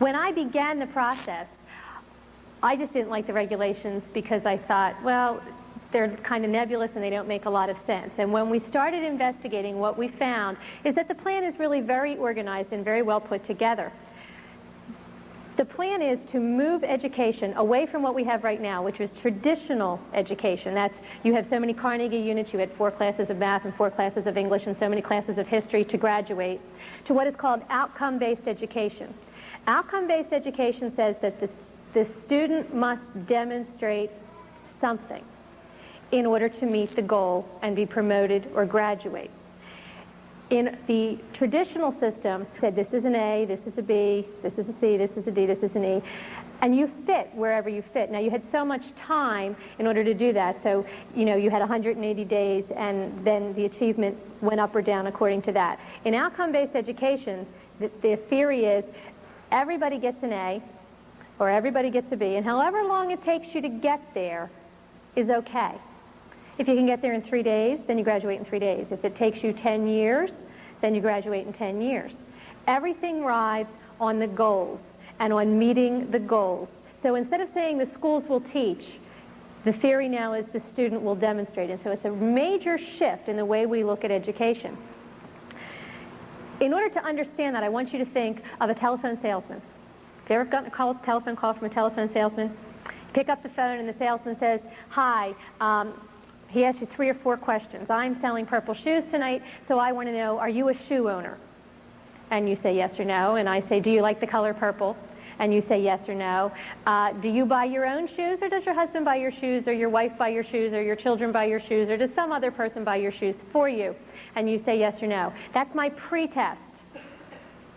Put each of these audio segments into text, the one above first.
When I began the process, I just didn't like the regulations because I thought, well, they're kind of nebulous and they don't make a lot of sense. And when we started investigating, what we found is that the plan is really very organized and very well put together. The plan is to move education away from what we have right now, which is traditional education. That's, you have so many Carnegie units, you had 4 classes of math and 4 classes of English and so many classes of history to graduate, to what is called outcome-based education. Outcome-based education says that the student must demonstrate something in order to meet the goal and be promoted or graduate. In the traditional system, said this is an A, this is a B, this is a C, this is a D, this is an E, and you fit wherever you fit. Now, you had so much time in order to do that, so you had 180 days, and then the achievement went up or down according to that. In outcome-based education, the theory is everybody gets an A, or everybody gets a B, and however long it takes you to get there is okay. If you can get there in 3 days, then you graduate in 3 days. If it takes you 10 years, then you graduate in 10 years. Everything rides on the goals and on meeting the goals. So instead of saying the schools will teach, the theory now is the student will demonstrate. And so it's a major shift in the way we look at education. In order to understand that, I want you to think of a telephone salesman. Have you ever gotten a telephone call from a telephone salesman? Pick up the phone and the salesman says, hi, he asks you 3 or 4 questions. I'm selling purple shoes tonight, so I want to know, are you a shoe owner? And you say yes or no, and I say, do you like the color purple? And you say yes or no. Do you buy your own shoes, or does your husband buy your shoes, or your wife buy your shoes, or your children buy your shoes, or does some other person buy your shoes for you? And you say yes or no. That's my pre-test.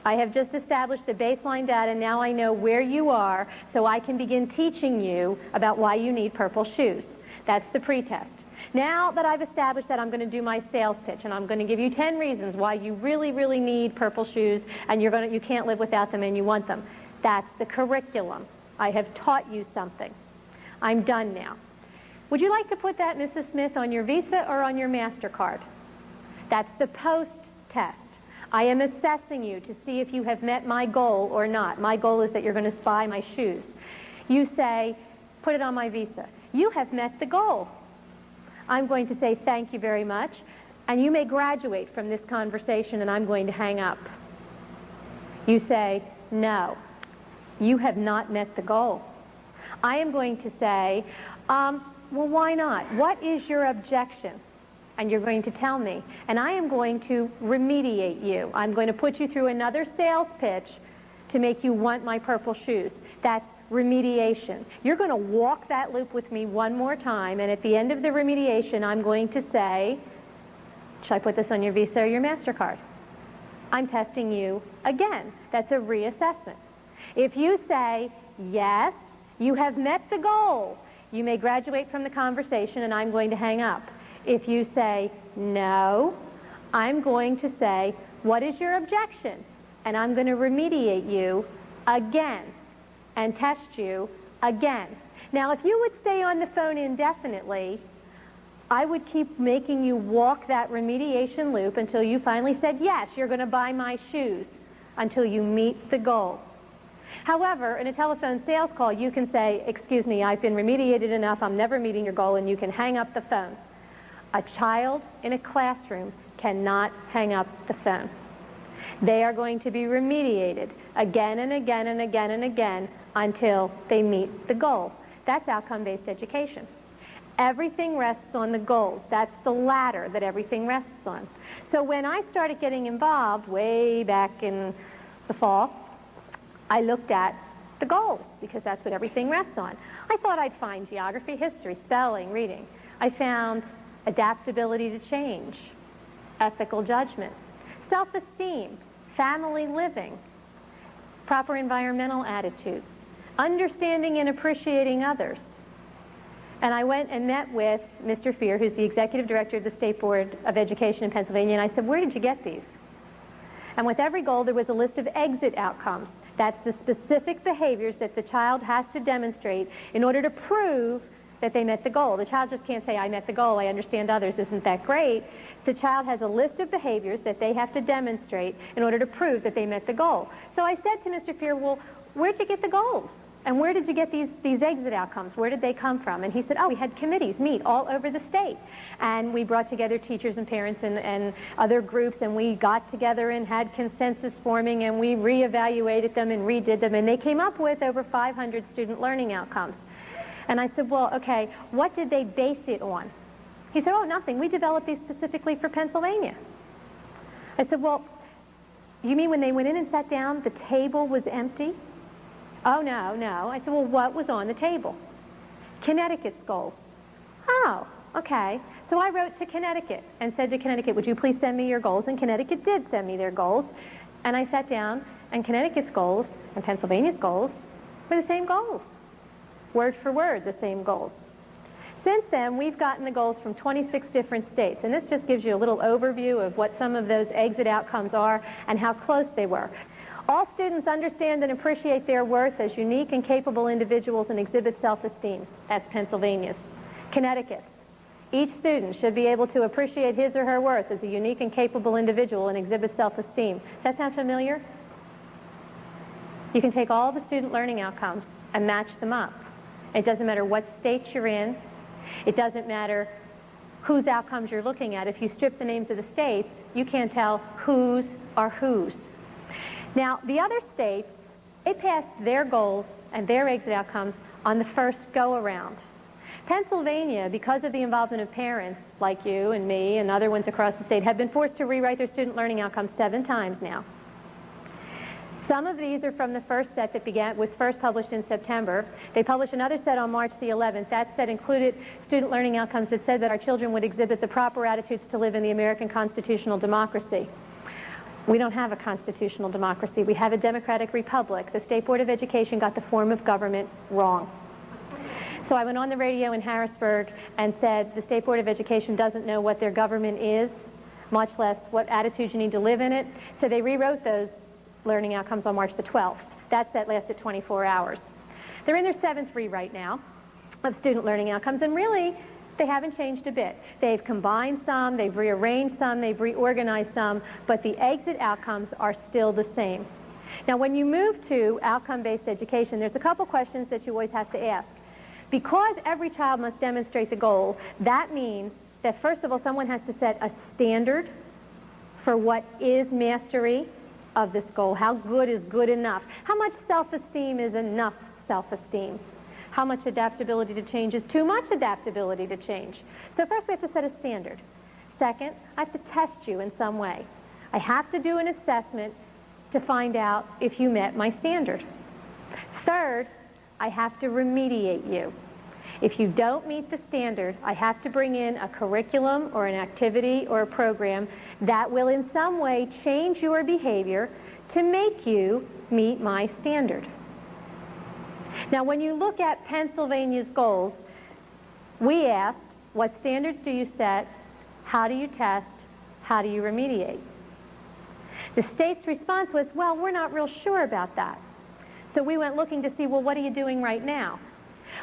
I have just established the baseline data. Now I know where you are, so I can begin teaching you about why you need purple shoes. That's the pre-test. Now that I've established that, I'm going to do my sales pitch, and I'm going to give you 10 reasons why you really, really need purple shoes, and you can't live without them and you want them. That's the curriculum. I have taught you something. I'm done now. Would you like to put that, Mrs. Smith, on your Visa or on your MasterCard? That's the post-test. I am assessing you to see if you have met my goal or not. My goal is that you're going to buy my shoes. You say, put it on my Visa. You have met the goal. I'm going to say thank you very much, and you may graduate from this conversation, and I'm going to hang up. You say, no, you have not met the goal. I am going to say, well, why not? What is your objection? And you're going to tell me, and I am going to remediate you. I'm going to put you through another sales pitch to make you want my purple shoes. That's remediation. You're going to walk that loop with me one more time, and at the end of the remediation, I'm going to say, should I put this on your Visa or your MasterCard? I'm testing you again. That's a reassessment. If you say, yes, you have met the goal, you may graduate from the conversation, and I'm going to hang up. If you say, no, I'm going to say, what is your objection? And I'm going to remediate you again and test you again. Now, if you would stay on the phone indefinitely, I would keep making you walk that remediation loop until you finally said, yes, you're going to buy my shoes, until you meet the goal. However, in a telephone sales call, you can say, excuse me, I've been remediated enough, I'm never meeting your goal, and you can hang up the phone. A child in a classroom cannot hang up the phone. They are going to be remediated again and again and again and again until they meet the goal. That's outcome-based education. Everything rests on the goals. That's the ladder that everything rests on. So when I started getting involved way back in the fall, I looked at the goals because that's what everything rests on. I thought I'd find geography, history, spelling, reading. I found adaptability to change, ethical judgment, self-esteem, family living, proper environmental attitudes, understanding and appreciating others. And I went and met with Mr. Fear, who's the executive director of the State Board of Education in Pennsylvania, and I said, where did you get these? And with every goal, there was a list of exit outcomes. That's the specific behaviors that the child has to demonstrate in order to prove that they met the goal. The child just can't say, I met the goal, I understand others, isn't that great? The child has a list of behaviors that they have to demonstrate in order to prove that they met the goal. So I said to Mr. Fear, well, where'd you get the goals? And where did you get these exit outcomes? Where did they come from? And he said, oh, we had committees meet all over the state. And we brought together teachers and parents and other groups, and we got together and had consensus forming, and we reevaluated them and redid them, and they came up with over 500 student learning outcomes. And I said, well, okay, what did they base it on? He said, oh, nothing. We developed these specifically for Pennsylvania. I said, well, you mean when they went in and sat down, the table was empty? Oh, no, no. I said, well, what was on the table? Connecticut's goals. Oh, okay. So I wrote to Connecticut and said to Connecticut, would you please send me your goals? And Connecticut did send me their goals. And I sat down, and Connecticut's goals and Pennsylvania's goals were the same goals. Word for word, the same goals. Since then, we've gotten the goals from 26 different states. And this just gives you a little overview of what some of those exit outcomes are and how close they were. All students understand and appreciate their worth as unique and capable individuals and exhibit self-esteem. That's Pennsylvania's. Connecticut. Each student should be able to appreciate his or her worth as a unique and capable individual and exhibit self-esteem. Does that sound familiar? You can take all the student learning outcomes and match them up. It doesn't matter what state you're in. It doesn't matter whose outcomes you're looking at. If you strip the names of the states, you can't tell whose are whose. Now, the other states, they passed their goals and their exit outcomes on the first go-around. Pennsylvania, because of the involvement of parents like you and me and other ones across the state, have been forced to rewrite their student learning outcomes 7 times now. Some of these are from the first set that was first published in September. They published another set on March the 11th. That set included student learning outcomes that said that our children would exhibit the proper attitudes to live in the American constitutional democracy. We don't have a constitutional democracy. We have a democratic republic. The State Board of Education got the form of government wrong. So I went on the radio in Harrisburg and said the State Board of Education doesn't know what their government is, much less what attitudes you need to live in it. So they rewrote those learning outcomes on March the 12th. That set lasted 24 hours. They're in their 7th rewrite now of student learning outcomes, and really, they haven't changed a bit. They've combined some, they've rearranged some, they've reorganized some, but the exit outcomes are still the same. Now, when you move to outcome-based education, there's a couple questions that you always have to ask. Because every child must demonstrate the goal, that means that, first of all, someone has to set a standard for what is mastery of this goal. How good is good enough? How much self-esteem is enough self-esteem? How much adaptability to change is too much adaptability to change? So first we have to set a standard. Second, I have to test you in some way. I have to do an assessment to find out if you met my standard. Third, I have to remediate you. If you don't meet the standard, I have to bring in a curriculum or an activity or a program that will in some way change your behavior to make you meet my standard. Now, when you look at Pennsylvania's goals, we asked, what standards do you set? How do you test? How do you remediate? The state's response was, well, we're not real sure about that. So we went looking to see, well, what are you doing right now?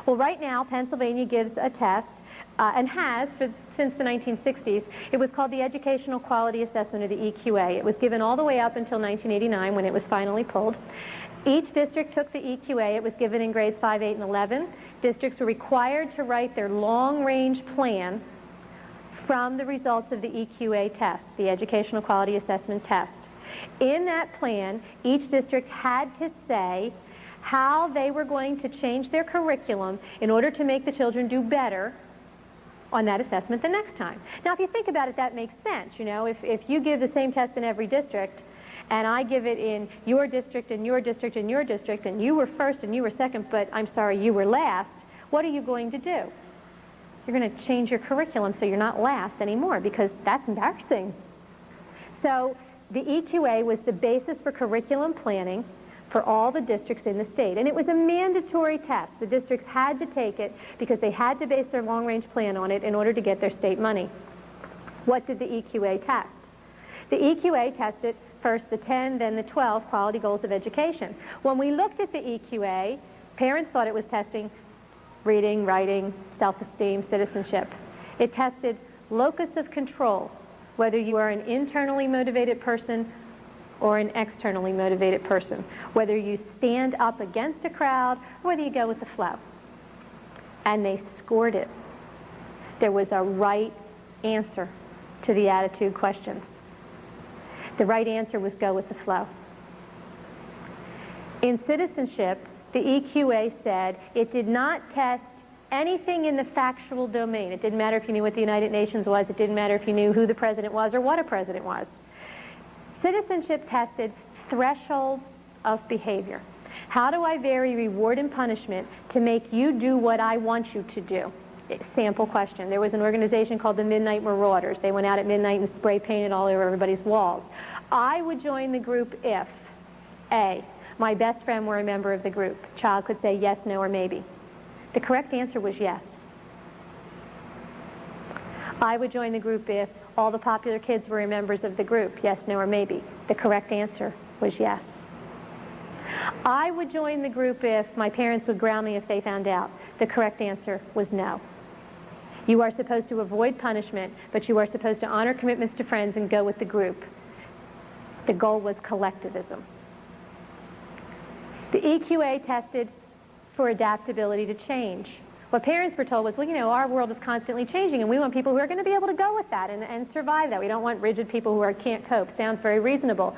Well, right now, Pennsylvania gives a test, and has since the 1960s. It was called the Educational Quality Assessment, or the EQA. It was given all the way up until 1989 when it was finally pulled. Each district took the EQA. It was given in grades 5, 8, and 11. Districts were required to write their long-range plan from the results of the EQA test, the Educational Quality Assessment test. In that plan, each district had to say how they were going to change their curriculum in order to make the children do better on that assessment the next time. Now, if you think about it, that makes sense. You know, if you give the same test in every district, and I give it in your district and your district and your district, and you were first and you were second, but I'm sorry, you were last, what are you going to do? You're going to change your curriculum so you're not last anymore, because that's embarrassing. So the EQA was the basis for curriculum planning for all the districts in the state. And it was a mandatory test. The districts had to take it because they had to base their long-range plan on it in order to get their state money. What did the EQA test? The EQA tested first the 10, then the 12 quality goals of education. When we looked at the EQA, parents thought it was testing reading, writing, self-esteem, citizenship. It tested locus of control, whether you are an internally motivated person or an externally motivated person, whether you stand up against a crowd or whether you go with the flow. And they scored it. There was a right answer to the attitude questions. The right answer was go with the flow. In citizenship, the EQA said it did not test anything in the factual domain. It didn't matter if you knew what the United Nations was. It didn't matter if you knew who the president was or what a president was. Citizenship tested thresholds of behavior. How do I vary reward and punishment to make you do what I want you to do? Sample question. There was an organization called the Midnight Marauders. They went out at midnight and spray painted all over everybody's walls. I would join the group if A, my best friend were a member of the group. Child could say yes, no, or maybe. The correct answer was yes. I would join the group if all the popular kids were members of the group. Yes, no, or maybe. The correct answer was yes. I would join the group if my parents would ground me if they found out. The correct answer was no. You are supposed to avoid punishment, but you are supposed to honor commitments to friends and go with the group. The goal was collectivism. The EQA tested for adaptability to change. What parents were told was, well, you know, our world is constantly changing, and we want people who are going to be able to go with that and survive that. We don't want rigid people who can't cope. Sounds very reasonable.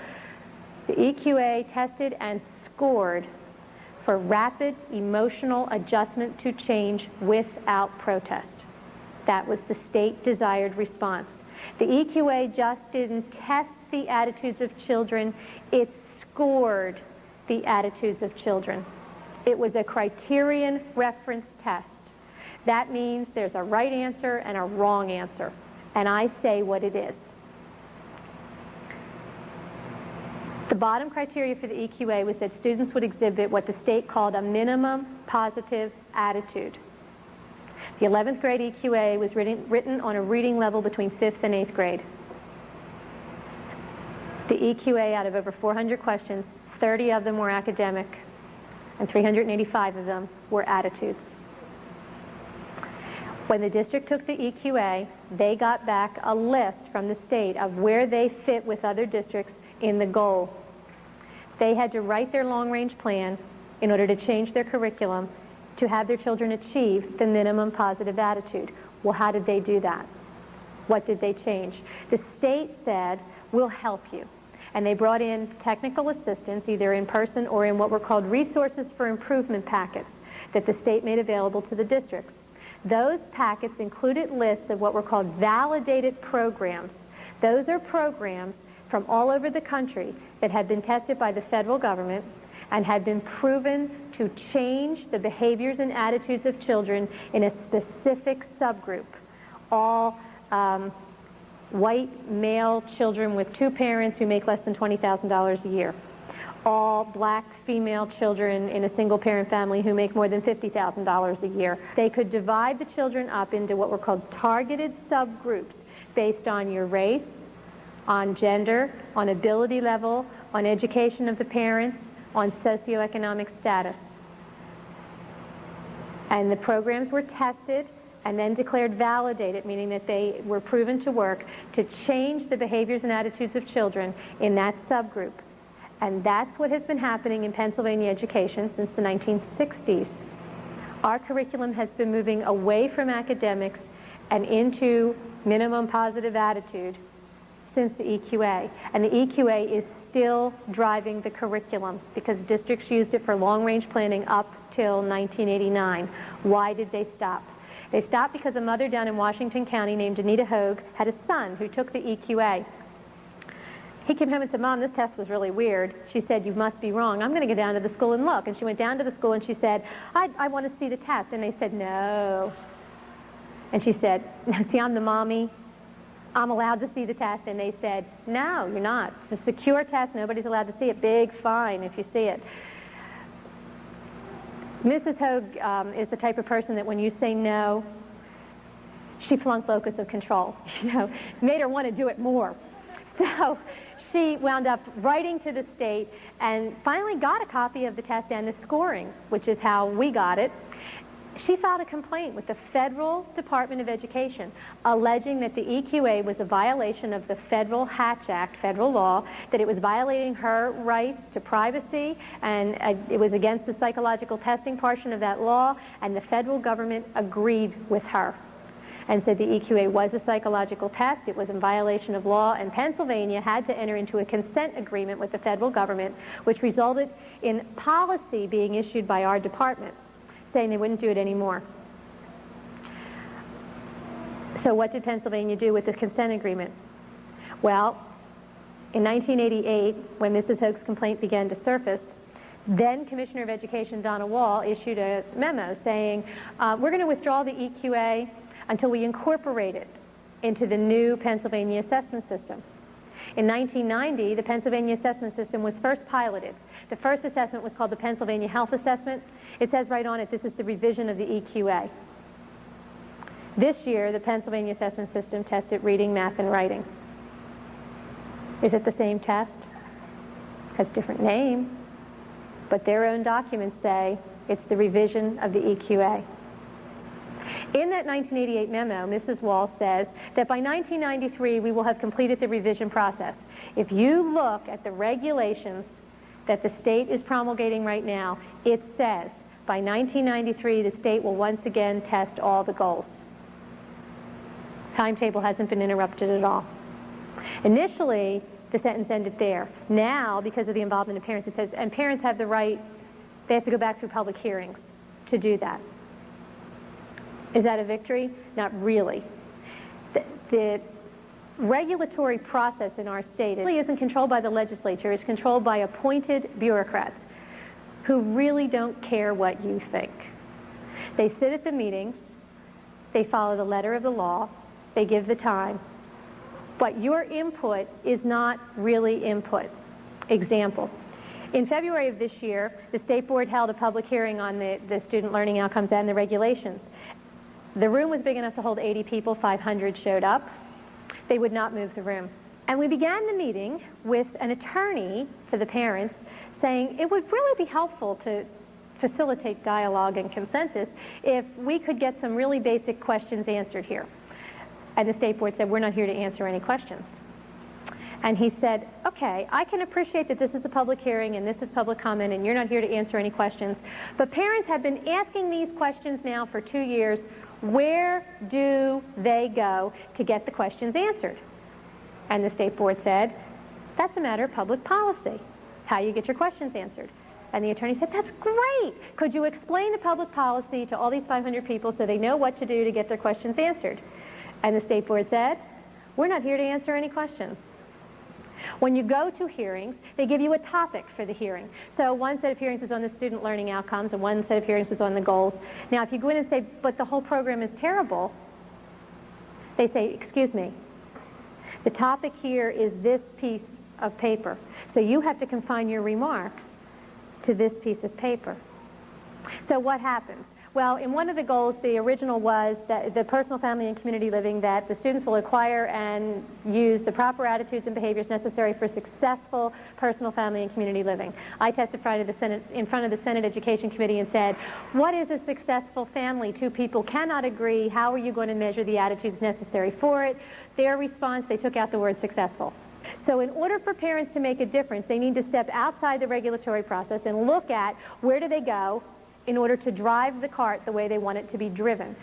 The EQA tested and scored for rapid emotional adjustment to change without protest. That was the state-desired response. The EQA just didn't test the attitudes of children, it scored the attitudes of children. It was a criterion reference test. That means there's a right answer and a wrong answer, and I say what it is. The bottom criteria for the EQA was that students would exhibit what the state called a minimum positive attitude. The 11th grade EQA was written on a reading level between 5th and 8th grade. The EQA, out of over 400 questions, 30 of them were academic, and 385 of them were attitudes. When the district took the EQA, they got back a list from the state of where they fit with other districts in the goal. They had to write their long-range plan in order to change their curriculum to have their children achieve the minimum positive attitude. Well, how did they do that? What did they change? The state said, we'll help you. And they brought in technical assistance, either in person or in what were called resources for improvement packets that the state made available to the districts. Those packets included lists of what were called validated programs. Those are programs from all over the country that had been tested by the federal government and had been proven to change the behaviors and attitudes of children in a specific subgroup. All white male children with two parents who make less than $20,000 a year. All black female children in a single parent family who make more than $50,000 a year. They could divide the children up into what were called targeted subgroups based on your race, on gender, on ability level, on education of the parents, on socioeconomic status. And the programs were tested and then declared validated, meaning that they were proven to work to change the behaviors and attitudes of children in that subgroup. And that's what has been happening in Pennsylvania education since the 1960s. Our curriculum has been moving away from academics and into minimum positive attitude since the EQA. And the EQA is still driving the curriculum because districts used it for long-range planning up till 1989. Why did they stop? They stopped because a mother down in Washington County named Anita Hogue had a son who took the EQA. He came home and said, Mom, this test was really weird. She said, you must be wrong. I'm going to go down to the school and look. And she went down to the school and she said, I want to see the test. And they said, no. And she said, see, I'm the mommy. I'm allowed to see the test. And they said, no, you're not. It's a secure test. Nobody's allowed to see it. Big fine if you see it. Mrs. Hogue is the type of person that when you say no, she flunked locus of control. You know, made her want to do it more. So she wound up writing to the state and finally got a copy of the test and the scoring, which is how we got it. she filed a complaint with the Federal Department of Education alleging that the EQA was a violation of the Federal Hatch Act, federal law, that it was violating her rights to privacy, and it was against the psychological testing portion of that law, and the federal government agreed with her and said the EQA was a psychological test, it was in violation of law, and Pennsylvania had to enter into a consent agreement with the federal government, which resulted in policy being issued by our department saying they wouldn't do it anymore. So what did Pennsylvania do with the consent agreement? Well, in 1988, when Mrs. Hoag's complaint began to surface, then Commissioner of Education Donna Wall issued a memo saying, we're going to withdraw the EQA until we incorporate it into the new Pennsylvania assessment system. In 1990, the Pennsylvania assessment system was first piloted. The first assessment was called the Pennsylvania Health Assessment. It says right on it, this is the revision of the EQA. This year, the Pennsylvania assessment system tested reading, math, and writing. Is it the same test? Has a different name, but their own documents say it's the revision of the EQA. In that 1988 memo, Mrs. Wall says that by 1993 we will have completed the revision process. If you look at the regulations that the state is promulgating right now, it says by 1993 the state will once again test all the goals. Timetable hasn't been interrupted at all. Initially, the sentence ended there. Now, because of the involvement of parents, it says, and parents have the right, they have to go back through public hearings to do that. Is that a victory? Not really. The regulatory process in our state really isn't controlled by the legislature. It's controlled by appointed bureaucrats who really don't care what you think. They sit at the meetings, they follow the letter of the law, they give the time, but your input is not really input. Example, in February of this year, the State Board held a public hearing on the student learning outcomes and the regulations. The room was big enough to hold 80 people, 500 showed up. They would not move the room. And we began the meeting with an attorney for the parents saying it would really be helpful to facilitate dialogue and consensus if we could get some really basic questions answered here. And the State Board said, we're not here to answer any questions. And he said, okay, I can appreciate that this is a public hearing and this is public comment and you're not here to answer any questions, but parents have been asking these questions now for 2 years. Where do they go to get the questions answered? And the State Board said, that's a matter of public policy, how you get your questions answered. And the attorney said, that's great. Could you explain the public policy to all these 500 people so they know what to do to get their questions answered? And the State Board said, we're not here to answer any questions. When you go to hearings, they give you a topic for the hearing. So one set of hearings is on the student learning outcomes and one set of hearings is on the goals. Now if you go in and say, but the whole program is terrible, they say, excuse me, the topic here is this piece of paper. So you have to confine your remarks to this piece of paper. So what happens? Well, in one of the goals, the original was that the personal, family, and community living, that the students will acquire and use the proper attitudes and behaviors necessary for successful personal, family, and community living. I testified in front of the Senate Education Committee and said, what is a successful family? Two people cannot agree. How are you going to measure the attitudes necessary for it? Their response, they took out the word successful. So in order for parents to make a difference, they need to step outside the regulatory process and look at where do they go in order to drive the cart the way they want it to be driven.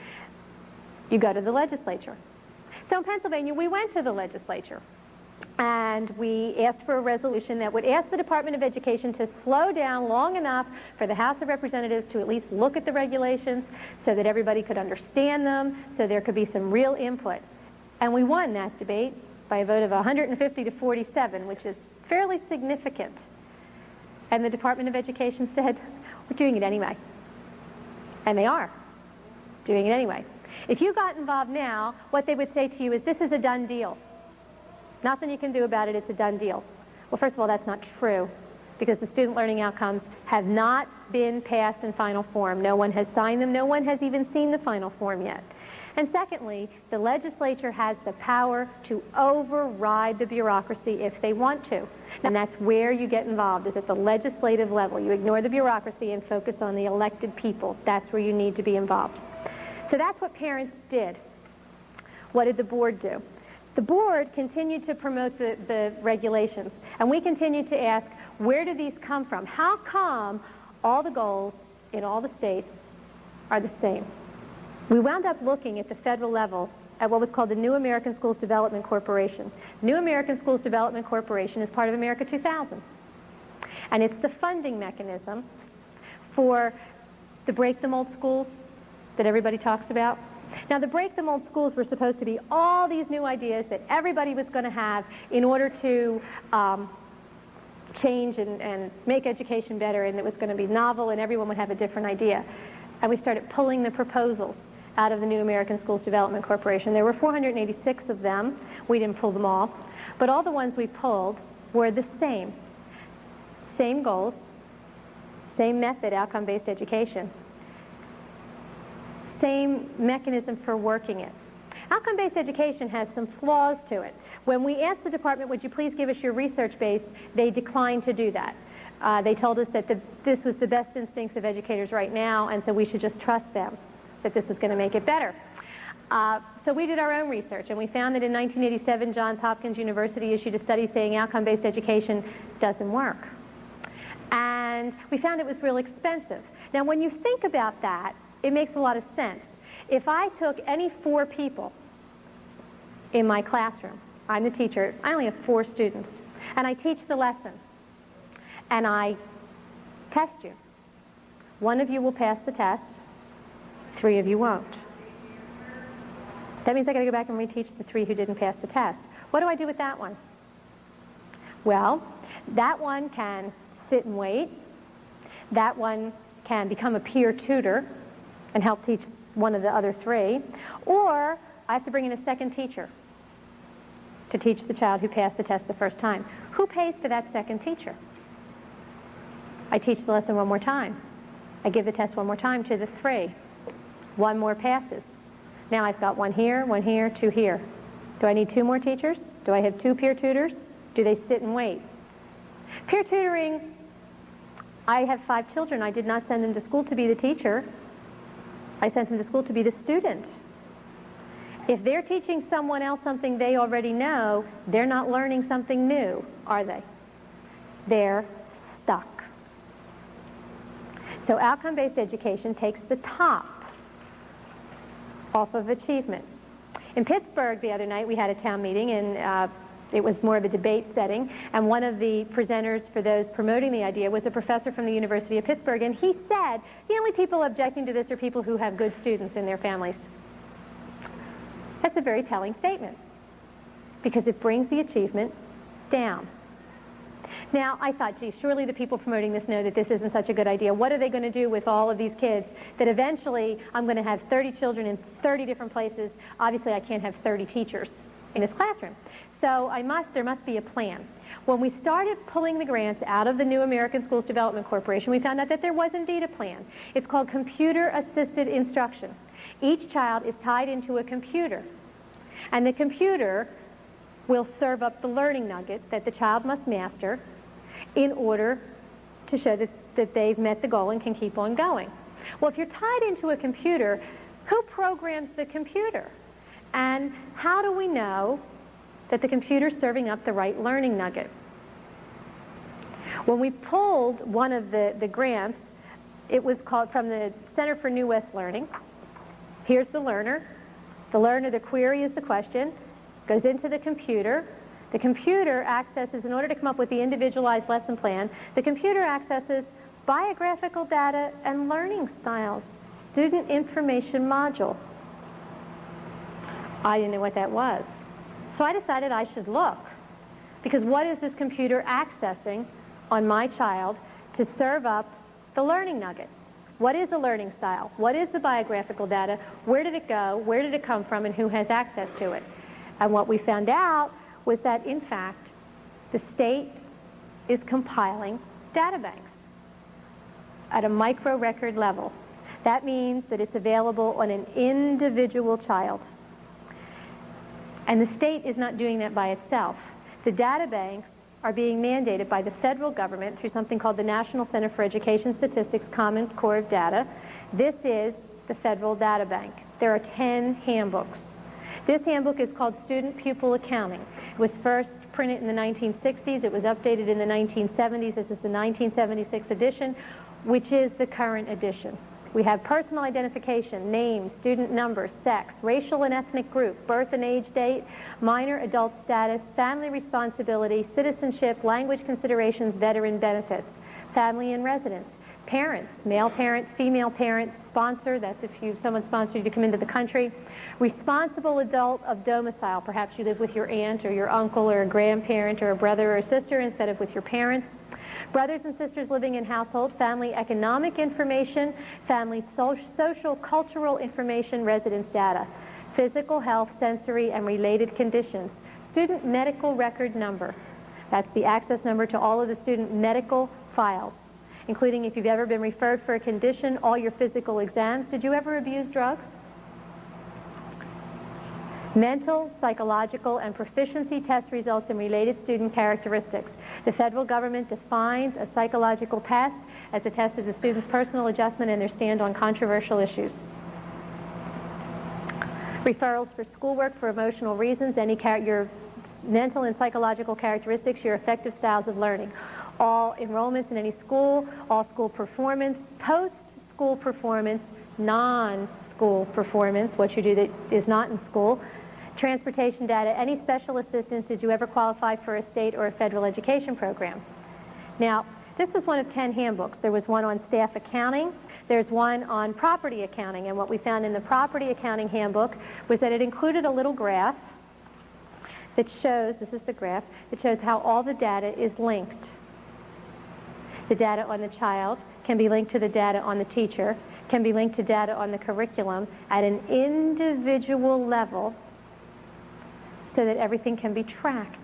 You go to the legislature. So in Pennsylvania, we went to the legislature and we asked for a resolution that would ask the Department of Education to slow down long enough for the House of Representatives to at least look at the regulations so that everybody could understand them, so there could be some real input. And we won that debate by a vote of 150 to 47, which is fairly significant. And the Department of Education said, we're doing it anyway. And they are doing it anyway. If you got involved now, what they would say to you is, this is a done deal. Nothing you can do about it, it's a done deal. Well, first of all, that's not true, because the student learning outcomes have not been passed in final form. No one has signed them. No one has even seen the final form yet. And secondly, the legislature has the power to override the bureaucracy if they want to. And that's where you get involved, is at the legislative level. You ignore the bureaucracy and focus on the elected people. That's where you need to be involved. So that's what parents did. What did the board do? The board continued to promote the regulations, and we continued to ask, where do these come from? How come all the goals in all the states are the same? We wound up looking at the federal level at what was called the New American Schools Development Corporation. New American Schools Development Corporation is part of America 2000. And it's the funding mechanism for the Break the Mold schools that everybody talks about. Now, the Break the Mold schools were supposed to be all these new ideas that everybody was going to have in order to change and make education better, and it was going to be novel and everyone would have a different idea. And we started pulling the proposals out of the New American Schools Development Corporation. There were 486 of them. We didn't pull them all. But all the ones we pulled were the same. Same goals, same method, outcome-based education, same mechanism for working it. Outcome-based education has some flaws to it. When we asked the department, would you please give us your research base, they declined to do that. They told us that this was the best instincts of educators right now, and so we should just trust them that this was going to make it better. So we did our own research, and we found that in 1987, Johns Hopkins University issued a study saying outcome-based education doesn't work. And we found it was real expensive. Now, when you think about that, it makes a lot of sense. If I took any 4 people in my classroom, I'm the teacher, I only have 4 students, and I teach the lesson, and I test you. 1 of you will pass the test, 3 of you won't. That means I got to go back and reteach the 3 who didn't pass the test. What do I do with that one? Well, that one can sit and wait. That one can become a peer tutor and help teach one of the other 3. Or I have to bring in a second teacher to teach the child who passed the test the first time. Who pays for that second teacher? I teach the lesson one more time. I give the test one more time to the 3. 1 more passes. Now I've got 1 here, 2 here. Do I need 2 more teachers? Do I have 2 peer tutors? Do they sit and wait? Peer tutoring, I have 5 children. I did not send them to school to be the teacher. I sent them to school to be the student. If they're teaching someone else something they already know, they're not learning something new, are they? They're stuck. So outcome-based education takes the top off of achievement. In Pittsburgh the other night we had a town meeting, and it was more of a debate setting, and one of the presenters for those promoting the idea was a professor from the University of Pittsburgh, and he said the only people objecting to this are people who have good students in their families. That's a very telling statement, because it brings the achievement down. Now, I thought, gee, surely the people promoting this know that this isn't such a good idea. What are they going to do with all of these kids that eventually I'm going to have 30 children in 30 different places? Obviously, I can't have 30 teachers in this classroom. So there must be a plan. When we started pulling the grants out of the New American Schools Development Corporation, we found out that there was indeed a plan. It's called computer-assisted instruction. Each child is tied into a computer, and the computer will serve up the learning nugget that the child must master in order to show that they've met the goal and can keep on going. Well, if you're tied into a computer, who programs the computer? And how do we know that the computer's serving up the right learning nugget? When we pulled one of the grants, it was called from the Center for New West Learning. Here's the learner. The query is the question, goes into the computer. The computer accesses, in order to come up with the individualized lesson plan, the computer accesses biographical data and learning styles, student information module. I didn't know what that was. So I decided I should look, because what is this computer accessing on my child to serve up the learning nugget? What is a learning style? What is the biographical data? Where did it go? Where did it come from? And who has access to it? And what we found out was that, in fact, the state is compiling data banks at a micro-record level. That means that it's available on an individual child. And the state is not doing that by itself. The data banks are being mandated by the federal government through something called the National Center for Education Statistics Common Core of Data. This is the Federal Data Bank. There are 10 handbooks. This handbook is called Student Pupil Accounting. It was first printed in the 1960s. It was updated in the 1970s. This is the 1976 edition, which is the current edition. We have personal identification, name, student number, sex, racial and ethnic group, birth and age date, minor adult status, family responsibility, citizenship, language considerations, veteran benefits, family and residence, parents, male parents, female parents, sponsor, that's if someone sponsored you to come into the country, responsible adult of domicile, perhaps you live with your aunt or your uncle or a grandparent or a brother or a sister instead of with your parents, brothers and sisters living in household, family economic information, family social cultural information, residence data, physical health, sensory and related conditions, student medical record number, that's the access number to all of the student medical files, including if you've ever been referred for a condition, all your physical exams. Did you ever abuse drugs? Mental, psychological, and proficiency test results and related student characteristics. The federal government defines a psychological test as a test of the student's personal adjustment and their stand on controversial issues. Referrals for schoolwork for emotional reasons, your mental and psychological characteristics, your effective styles of learning. All enrollments in any school, all school performance, post-school performance, non-school performance, what you do that is not in school, transportation data, any special assistance, did you ever qualify for a state or a federal education program? Now, this is one of 10 handbooks. There was one on staff accounting, there's one on property accounting, and what we found in the property accounting handbook was that it included a little graph that shows, this is the graph, that shows how all the data is linked. The data on the child can be linked to the data on the teacher, can be linked to data on the curriculum at an individual level so that everything can be tracked.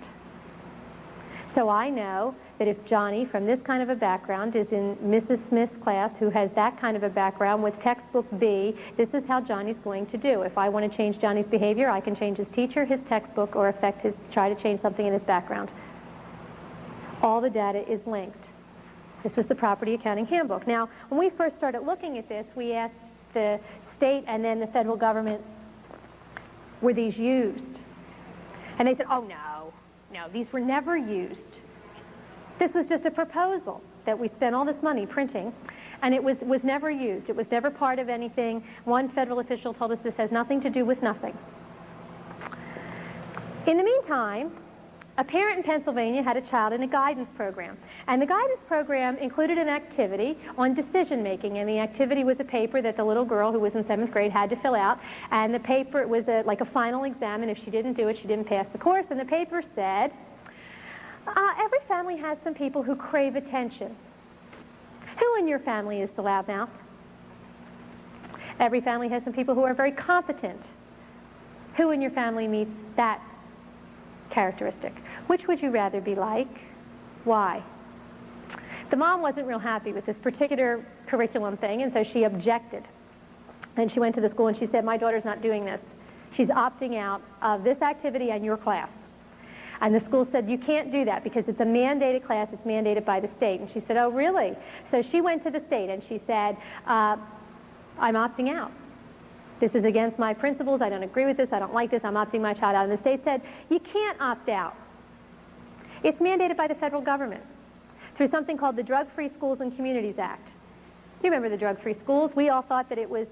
So I know that if Johnny from this kind of a background is in Mrs. Smith's class who has that kind of a background with textbook B, this is how Johnny's going to do. If I want to change Johnny's behavior, I can change his teacher, his textbook, or try to change something in his background. All the data is linked. This was the Property Accounting Handbook. Now, when we first started looking at this, we asked the state and then the federal government, were these used? And they said, oh, no, these were never used. This was just a proposal that we spent all this money printing, and it was never used. It was never part of anything. One federal official told us this has nothing to do with nothing. In the meantime, a parent in Pennsylvania had a child in a guidance program, and the guidance program included an activity on decision making, and the activity was a paper that the little girl who was in 7th grade had to fill out, and the paper was like a final exam, and if she didn't do it, she didn't pass the course, and the paper said, every family has some people who crave attention. Who in your family is the loudmouth? Every family has some people who are very competent. Who in your family meets that characteristic? Which would you rather be like? Why? The mom wasn't real happy with this particular curriculum thing, and so she objected. And she went to the school and she said, my daughter's not doing this. She's opting out of this activity and your class. And the school said, you can't do that because it's a mandated class, it's mandated by the state. And she said, oh, really? So she went to the state and she said, I'm opting out. This is against my principles, I don't agree with this, I don't like this, I'm opting my child out. And the state said, you can't opt out. It's mandated by the federal government through something called the Drug-Free Schools and Communities Act. You remember the Drug-Free Schools? We all thought that it was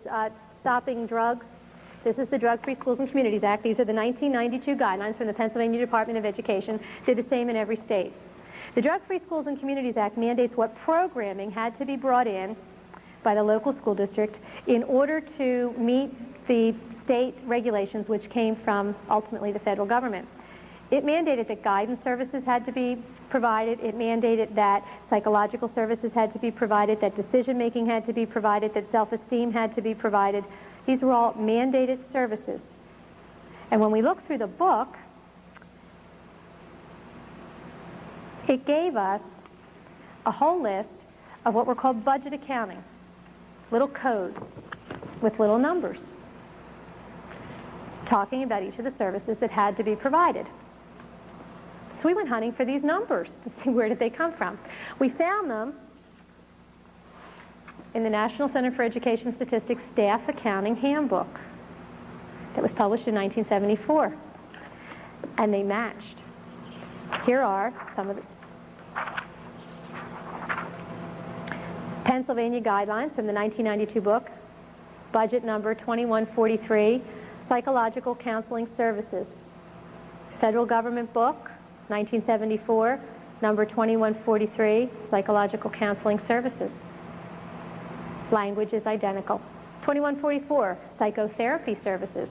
stopping drugs. This is the Drug-Free Schools and Communities Act. These are the 1992 guidelines from the Pennsylvania Department of Education. They're the same in every state. The Drug-Free Schools and Communities Act mandates what programming had to be brought in by the local school district in order to meet the state regulations which came from ultimately the federal government. It mandated that guidance services had to be provided. It mandated that psychological services had to be provided, that decision-making had to be provided, that self-esteem had to be provided. These were all mandated services. And when we look through the book, it gave us a whole list of what were called budget accounting, little codes with little numbers, talking about each of the services that had to be provided. So we went hunting for these numbers to see where did they come from. We found them in the National Center for Education Statistics Staff Accounting Handbook that was published in 1974. And they matched. Here are some of the Pennsylvania guidelines from the 1992 book, budget number 2143, Psychological Counseling Services. Federal government book, 1974, number 2143, Psychological Counseling Services. Language is identical. 2144, Psychotherapy Services.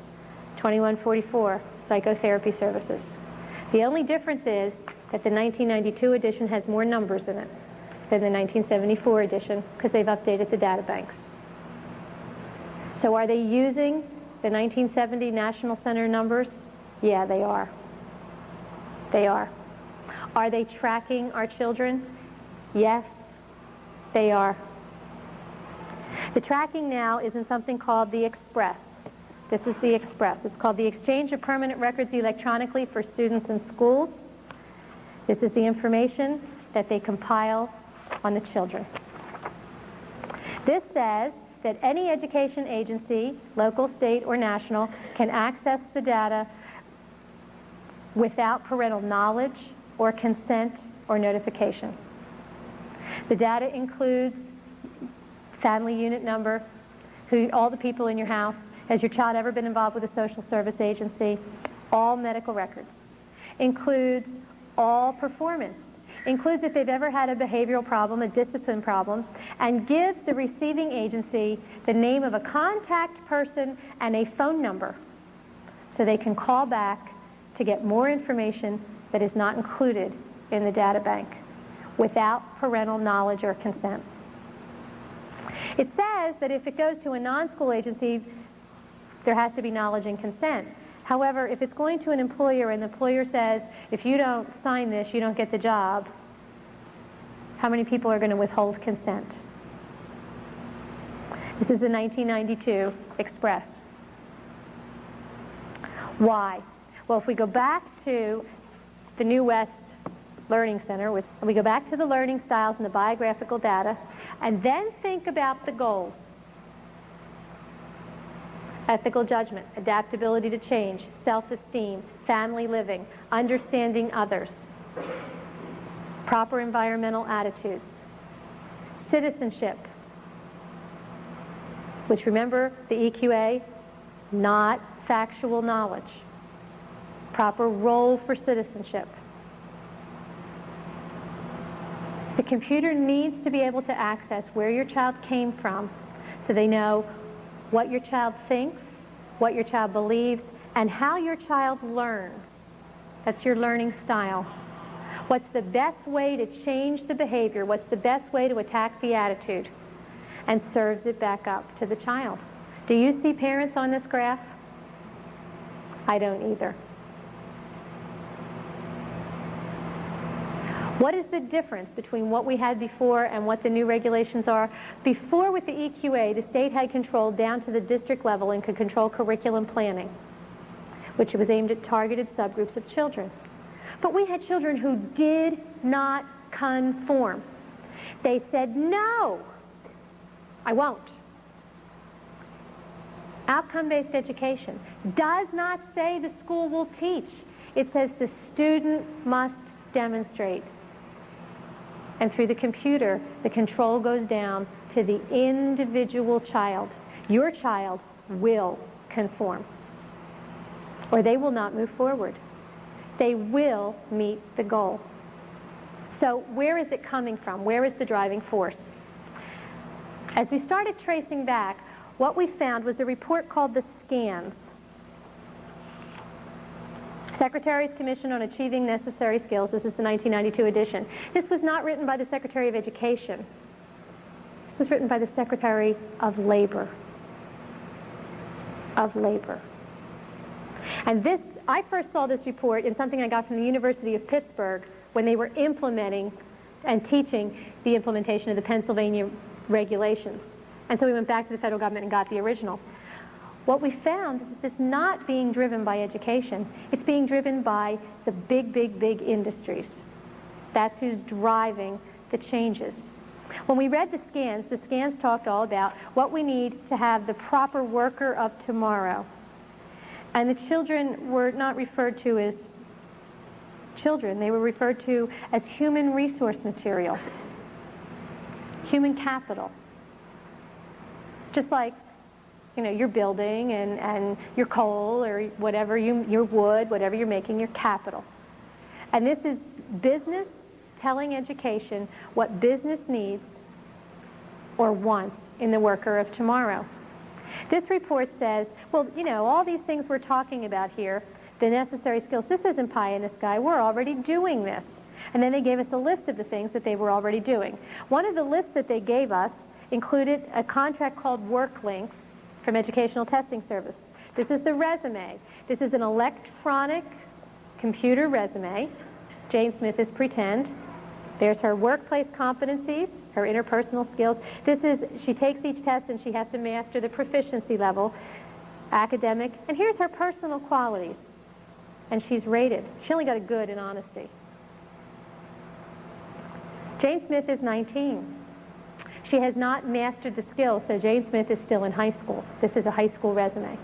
2144, Psychotherapy Services. The only difference is that the 1992 edition has more numbers in it than the 1974 edition because they've updated the data banks. So are they using the 1970 National Center numbers? Yeah, they are. They are. Are they tracking our children? Yes, they are. The tracking now is in something called the Express. This is the Express. It's called the Exchange of Permanent Records Electronically for Students in Schools. This is the information that they compile on the children. This says that any education agency, local, state, or national, can access the data without parental knowledge or consent or notification. The data includes family unit number, all the people in your house, has your child ever been involved with a social service agency, all medical records, includes all performance, includes if they've ever had a behavioral problem, a discipline problem, and gives the receiving agency the name of a contact person and a phone number so they can call back to get more information that is not included in the data bank without parental knowledge or consent. It says that if it goes to a non-school agency, there has to be knowledge and consent. However, if it's going to an employer and the employer says, if you don't sign this, you don't get the job, how many people are going to withhold consent? This is the 1992 Express. Why? Well, if we go back to the New West Learning Center, we go back to the learning styles and the biographical data, and then think about the goals. Ethical judgment, adaptability to change, self-esteem, family living, understanding others, proper environmental attitudes, citizenship, which, remember, the EQA, not factual knowledge, proper role for citizenship. The computer needs to be able to access where your child came from so they know what your child thinks, what your child believes, and how your child learns. That's your learning style. What's the best way to change the behavior? What's the best way to attack the attitude? And serves it back up to the child. Do you see parents on this graph? I don't either. What is the difference between what we had before and what the new regulations are? Before, with the EQA, the state had control down to the district level and could control curriculum planning, which was aimed at targeted subgroups of children. But we had children who did not conform. They said, no, I won't. Outcome-based education does not say the school will teach. It says the student must demonstrate. And through the computer, the control goes down to the individual child. Your child will conform, or they will not move forward. They will meet the goal. So where is it coming from? Where is the driving force? As we started tracing back, what we found was a report called the SCANS, Secretary's Commission on Achieving Necessary Skills. This is the 1992 edition. This was not written by the Secretary of Education. This was written by the Secretary of Labor. And this, I first saw this report in something I got from the University of Pittsburgh when they were implementing and teaching the implementation of the Pennsylvania regulations. And so we went back to the federal government and got the original. what we found is it's not being driven by education. It's being driven by the big, big, big industries. That's who's driving the changes. When we read the scans talked all about what we need to have the proper worker of tomorrow. And the children were not referred to as children. They were referred to as human resource material, human capital. Just like, you know, your building and your coal or whatever, your wood, whatever you're making, your capital. And this is business telling education what business needs or wants in the worker of tomorrow. This report says, well, you know, all these things we're talking about here, the necessary skills, this isn't pie in the sky. We're already doing this. And then they gave us a list of the things that they were already doing. One of the lists that they gave us included a contract called Work Links from Educational Testing Service. This is the resume. This is an electronic computer resume. Jane Smith is pretend. There's her workplace competencies, her interpersonal skills. She takes each test and she has to master the proficiency level, academic, and here's her personal qualities. And she's rated. She only got a good in honesty. Jane Smith is 19. She has not mastered the skills, so Jane Smith is still in high school. This is a high school resume.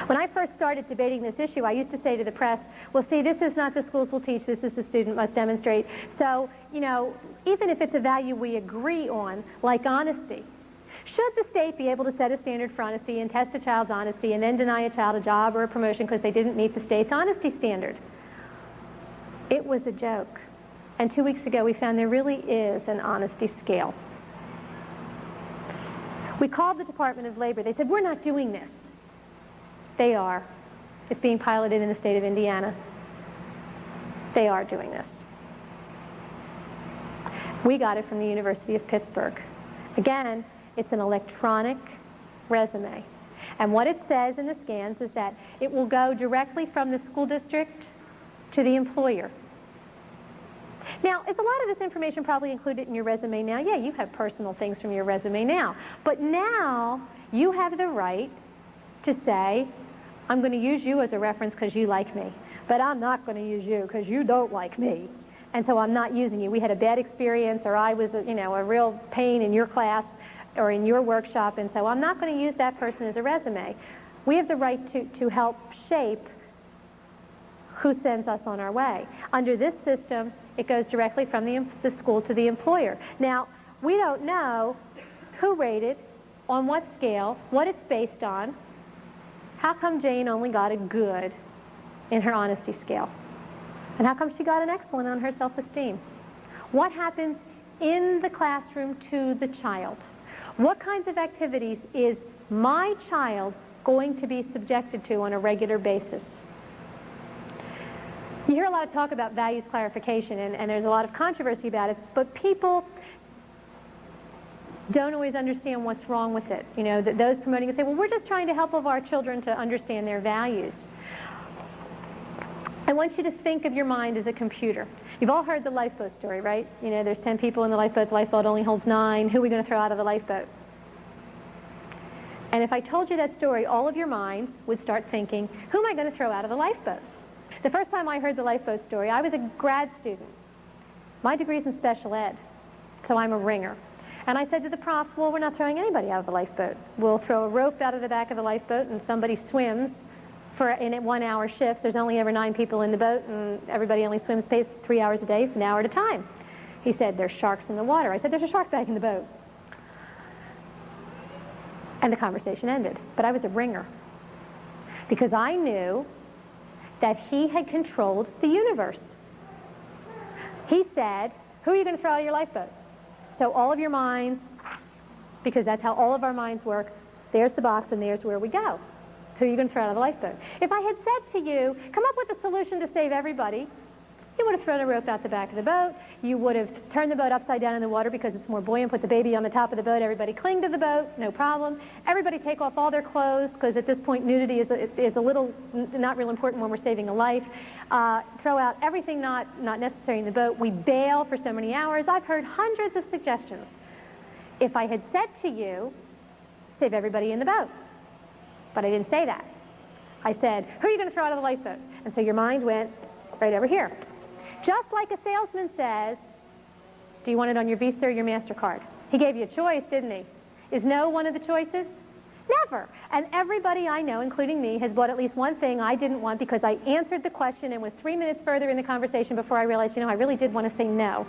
When I first started debating this issue, I used to say to the press, well, see, this is not the schools will teach, this is the student must demonstrate. So, you know, even if it's a value we agree on, like honesty, should the state be able to set a standard for honesty and test a child's honesty and then deny a child a job or a promotion because they didn't meet the state's honesty standard? It was a joke. And 2 weeks ago, we found there really is an honesty scale. We called the Department of Labor. They said, we're not doing this. They are. It's being piloted in the state of Indiana. They are doing this. We got it from the University of Pittsburgh. Again, it's an electronic resume. And what it says in the scans is that it will go directly from the school district to the employer. Now, is a lot of this information probably included in your resume now? Yeah, you have personal things from your resume now. But now, you have the right to say, I'm going to use you as a reference because you like me. But I'm not going to use you because you don't like me. And so I'm not using you. We had a bad experience, or I was a real pain in your class or in your workshop, and so I'm not going to use that person as a resume. We have the right to help shape who sends us on our way. Under this system, it goes directly from the school to the employer. Now, we don't know who rated, on what scale, what it's based on. How come Jane only got a good in her honesty scale? And how come she got an excellent on her self-esteem? What happens in the classroom to the child? What kinds of activities is my child going to be subjected to on a regular basis? You hear a lot of talk about values clarification, and there's a lot of controversy about it, but people don't always understand what's wrong with it. You know, those promoting it say, well, we're just trying to help our children to understand their values. I want you to think of your mind as a computer. You've all heard the lifeboat story, right? You know, there's 10 people in the lifeboat only holds 9. Who are we going to throw out of the lifeboat? And if I told you that story, all of your minds would start thinking, who am I going to throw out of the lifeboat? The first time I heard the lifeboat story, I was a grad student. My degree's in special ed, so I'm a ringer. And I said to the prof, well, we're not throwing anybody out of the lifeboat. We'll throw a rope out of the back of the lifeboat, and somebody swims in a 1-hour shift. There's only ever 9 people in the boat, and everybody only swims 3 hours a day, an hour at a time. He said, there's sharks in the water. I said, there's a shark bag in the boat. And the conversation ended. But I was a ringer, because I knew that he had controlled the universe. He said, who are you going to throw out of your lifeboat? So all of your minds, because that's how all of our minds work, there's the box and there's where we go. Who are you going to throw out of the lifeboat? If I had said to you, come up with a solution to save everybody, you would have thrown a rope out the back of the boat. You would have turned the boat upside down in the water because it's more buoyant, put the baby on the top of the boat, everybody cling to the boat, no problem. Everybody take off all their clothes, because at this point nudity is a little not real important when we're saving a life. Throw out everything not necessary in the boat. We bail for so many hours. I've heard hundreds of suggestions. If I had said to you, save everybody in the boat, But I didn't say that. I said, who are you going to throw out of the lifeboat? And so your mind went right over here. Just like a salesman says, do you want it on your Visa or your MasterCard? He gave you a choice, didn't he? Is no one of the choices? Never. And everybody I know, including me, has bought at least one thing I didn't want because I answered the question and was 3 minutes further in the conversation before I realized, I really did want to say no.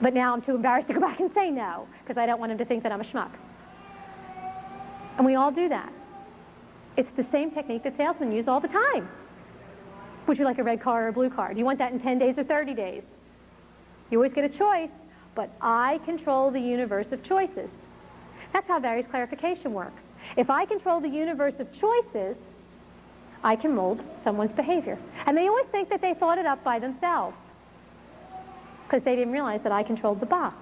But now I'm too embarrassed to go back and say no because I don't want him to think that I'm a schmuck. And we all do that. It's the same technique that salesmen use all the time. Would you like a red car or a blue car? Do you want that in 10 days or 30 days? You always get a choice, but I control the universe of choices. That's how various clarification works. If I control the universe of choices, I can mold someone's behavior. And they always think that they thought it up by themselves because they didn't realize that I controlled the box.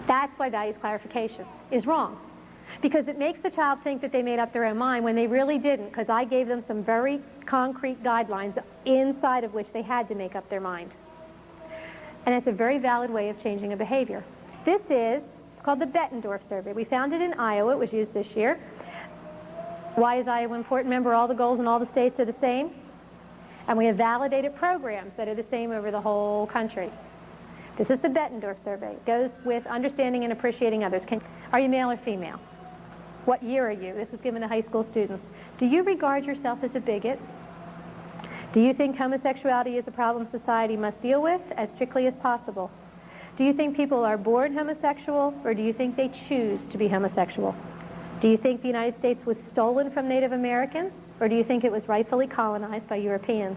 That's why values clarification is wrong. Because it makes the child think that they made up their own mind when they really didn't, because I gave them some very concrete guidelines inside of which they had to make up their mind. And it's a very valid way of changing a behavior. This is called the Bettendorf survey. We found it in Iowa. It was used this year. Why is Iowa important? Remember, all the goals in all the states are the same. And we have validated programs that are the same over the whole country. This is the Bettendorf survey. It goes with understanding and appreciating others. Are you male or female? What year are you? This was given to high school students. Do you regard yourself as a bigot? Do you think homosexuality is a problem society must deal with as strictly as possible? Do you think people are born homosexual, or do you think they choose to be homosexual? Do you think the United States was stolen from Native Americans, or do you think it was rightfully colonized by Europeans?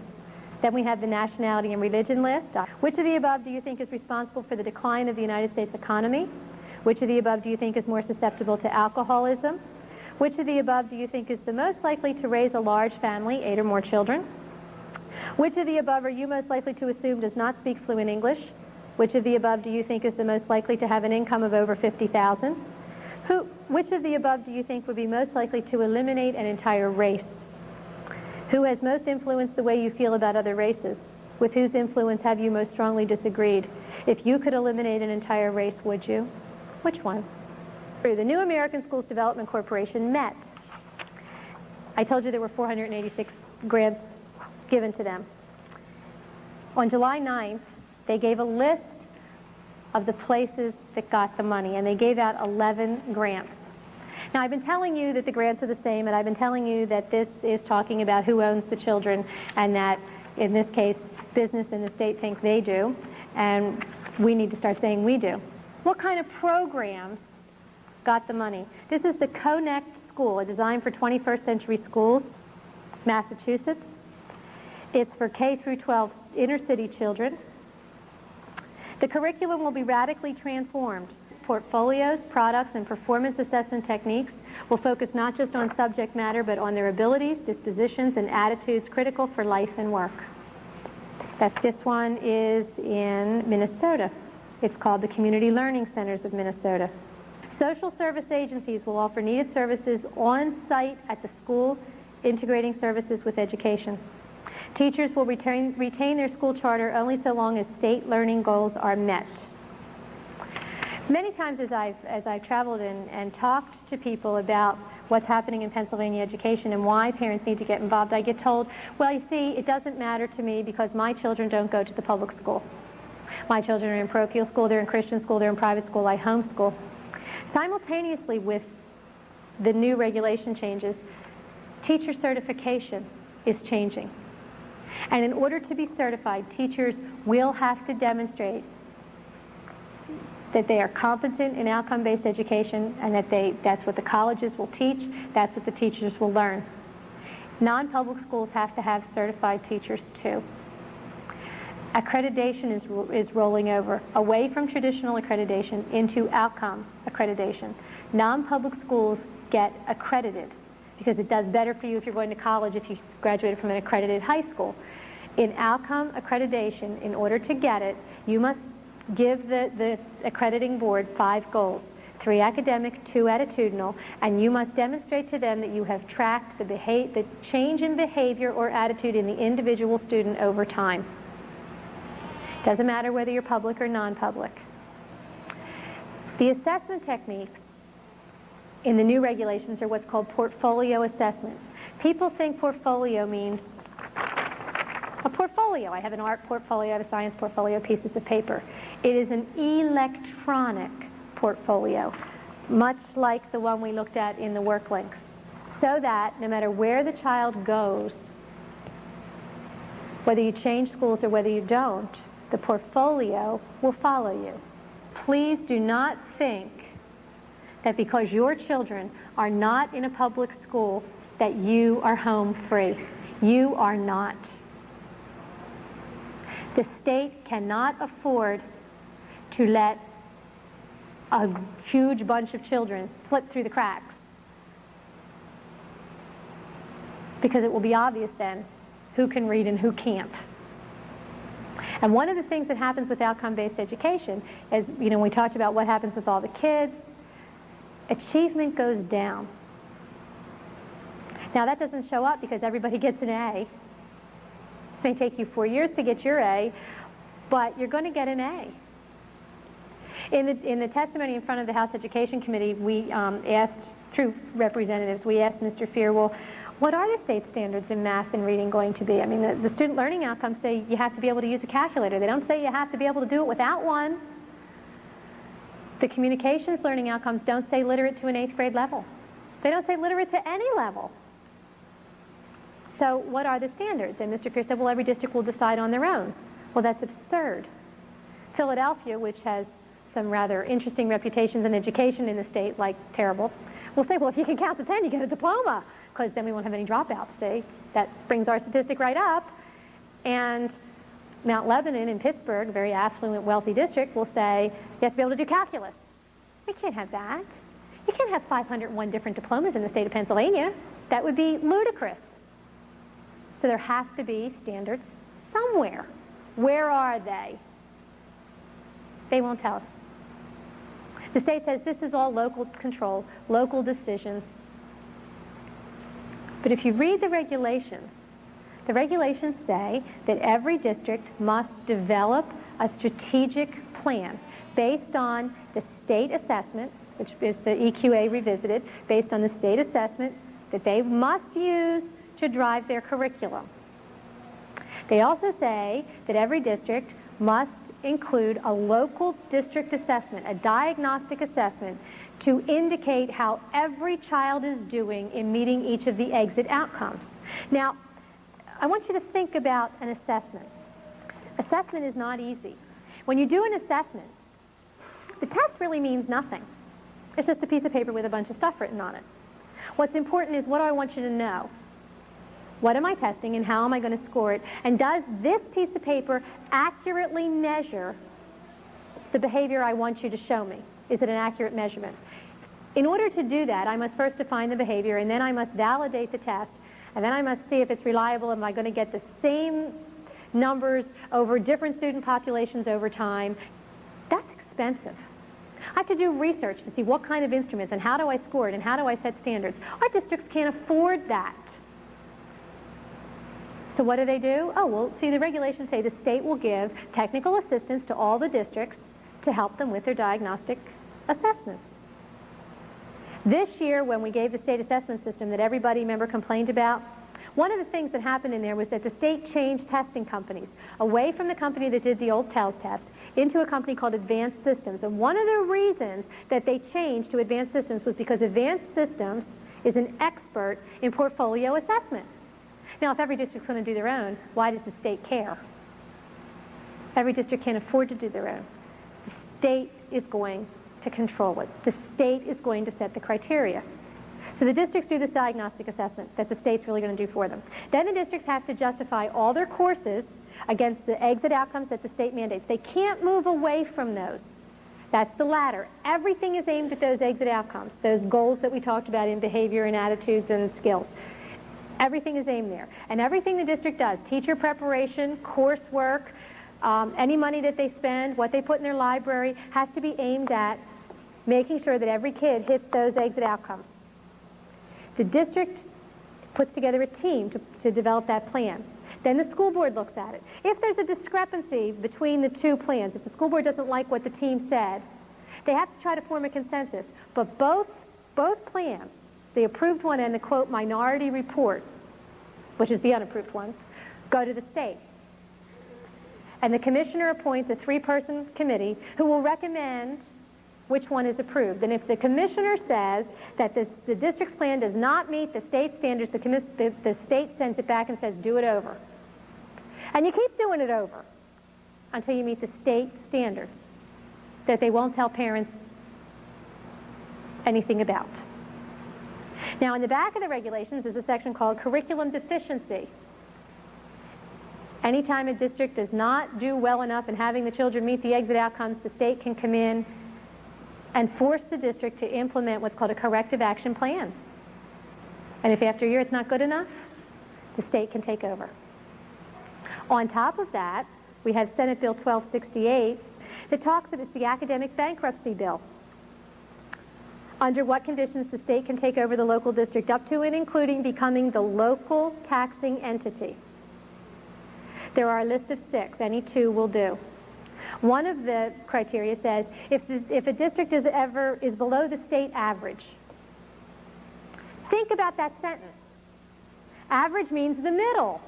Then we have the nationality and religion list. Which of the above do you think is responsible for the decline of the United States economy? Which of the above do you think is more susceptible to alcoholism? Which of the above do you think is the most likely to raise a large family, 8 or more children? Which of the above are you most likely to assume does not speak fluent English? Which of the above do you think is the most likely to have an income of over $50,000? Which of the above do you think would be most likely to eliminate an entire race? Who has most influenced the way you feel about other races? With whose influence have you most strongly disagreed? If you could eliminate an entire race, would you? Which one? The New American Schools Development Corporation met. I told you there were 486 grants given to them. On July 9th, they gave a list of the places that got the money, and they gave out 11 grants. Now, I've been telling you that the grants are the same, and I've been telling you that this is talking about who owns the children, and that, in this case, business and the state think they do, and we need to start saying we do. What kind of programs got the money? This is the Connect School, a design for 21st century schools, Massachusetts. It's for K through 12 inner city children. The curriculum will be radically transformed. Portfolios, products, and performance assessment techniques will focus not just on subject matter, but on their abilities, dispositions, and attitudes critical for life and work. This one is in Minnesota. It's called the Community Learning Centers of Minnesota. Social service agencies will offer needed services on site at the school, integrating services with education. Teachers will retain their school charter only so long as state learning goals are met. Many times as I've traveled and talked to people about what's happening in Pennsylvania education and why parents need to get involved, I get told, well, you see, it doesn't matter to me because my children don't go to the public school. My children are in parochial school, they're in Christian school, they're in private school, I homeschool. Simultaneously with the new regulation changes, teacher certification is changing. And in order to be certified, teachers will have to demonstrate that they are competent in outcome-based education and that that's what the colleges will teach, that's what the teachers will learn. Non-public schools have to have certified teachers too. Accreditation is rolling over away from traditional accreditation into outcome accreditation. Non-public schools get accredited because it does better for you if you're going to college if you graduated from an accredited high school. In outcome accreditation, in order to get it, you must give the accrediting board 5 goals, 3 academic, 2 attitudinal, and you must demonstrate to them that you have tracked the change in behavior or attitude in the individual student over time. Doesn't matter whether you're public or non-public. The assessment techniques in the new regulations are what's called portfolio assessments. People think portfolio means a portfolio. I have an art portfolio, I have a science portfolio, pieces of paper. It is an electronic portfolio, much like the one we looked at in the work links, so that no matter where the child goes, whether you change schools or whether you don't, the portfolio will follow you. Please do not think that because your children are not in a public school that you are home free. You are not. The state cannot afford to let a huge bunch of children slip through the cracks, because it will be obvious then who can read and who can't. And one of the things that happens with outcome-based education is, when we talked about what happens with all the kids, achievement goes down. Now that doesn't show up because everybody gets an A. It may take you 4 years to get your A, but you're going to get an A. In the testimony in front of the House Education Committee, we asked, through representatives, we asked Mr. Fear, well, what are the state standards in math and reading going to be? I mean, the student learning outcomes say you have to be able to use a calculator. They don't say you have to be able to do it without one. The communications learning outcomes don't say literate to an 8th grade level. They don't say literate to any level. So what are the standards? And Mr. Fear said, well, every district will decide on their own. Well, that's absurd. Philadelphia, which has some rather interesting reputations in education in the state, like terrible, will say, well, if you can count to 10, you get a diploma, because then we won't have any dropouts, see? That brings our statistic right up. And Mount Lebanon in Pittsburgh, a very affluent, wealthy district, will say, you have to be able to do calculus. We can't have that. You can't have 501 different diplomas in the state of Pennsylvania. That would be ludicrous. So there has to be standards somewhere. Where are they? They won't tell us. The state says this is all local control, local decisions. But if you read the regulations say that every district must develop a strategic plan based on the state assessment, which is the EQA revisited, based on the state assessment that they must use to drive their curriculum. They also say that every district must include a local district assessment, a diagnostic assessment, to indicate how every child is doing in meeting each of the exit outcomes. Now, I want you to think about an assessment. Assessment is not easy. When you do an assessment, the test really means nothing. It's just a piece of paper with a bunch of stuff written on it. What's important is, what do I want you to know? What am I testing and how am I going to score it? And does this piece of paper accurately measure the behavior I want you to show me? Is it an accurate measurement? In order to do that, I must first define the behavior, and then I must validate the test, and then I must see if it's reliable. Am I going to get the same numbers over different student populations over time? That's expensive. I have to do research to see what kind of instruments and how do I score it and how do I set standards. Our districts can't afford that. So what do? Oh, well, see, the regulations say the state will give technical assistance to all the districts to help them with their diagnostic assessments. This year, when we gave the state assessment system that everybody, remember, complained about, one of the things that happened in there was that the state changed testing companies away from the company that did the old TELS test into a company called Advanced Systems. And one of the reasons that they changed to Advanced Systems was because Advanced Systems is an expert in portfolio assessment. Now, if every district's going to do their own, why does the state care? Every district can't afford to do their own. The state is going to control it. The state is going to set the criteria. So the districts do this diagnostic assessment that the state's really going to do for them. Then the districts have to justify all their courses against the exit outcomes that the state mandates. They can't move away from those. That's the ladder. Everything is aimed at those exit outcomes, those goals that we talked about in behavior and attitudes and skills. Everything is aimed there. And everything the district does, teacher preparation, coursework, any money that they spend, what they put in their library, has to be aimed at making sure that every kid hits those exit outcomes. The district puts together a team to develop that plan. Then the school board looks at it. If there's a discrepancy between the two plans, if the school board doesn't like what the team said, they have to try to form a consensus. But both both plans, the approved one and the, quote, minority report, which is the unapproved one, go to the state. And the commissioner appoints a 3-person committee who will recommend which one is approved. And if the commissioner says that the district's plan does not meet the state standards, the state sends it back and says, do it over. And you keep doing it over until you meet the state standards that they won't tell parents anything about. Now, in the back of the regulations is a section called curriculum deficiency. Anytime a district does not do well enough in having the children meet the exit outcomes, the state can come in and force the district to implement what's called a corrective action plan. And if after a year it's not good enough, the state can take over. On top of that, we have Senate Bill 1268 that talks about, it's the academic bankruptcy bill. Under what conditions the state can take over the local district, up to and including becoming the local taxing entity. There are a list of 6. Any 2 will do. One of the criteria says if a district is below the state average. Think about that sentence. Average means the middle.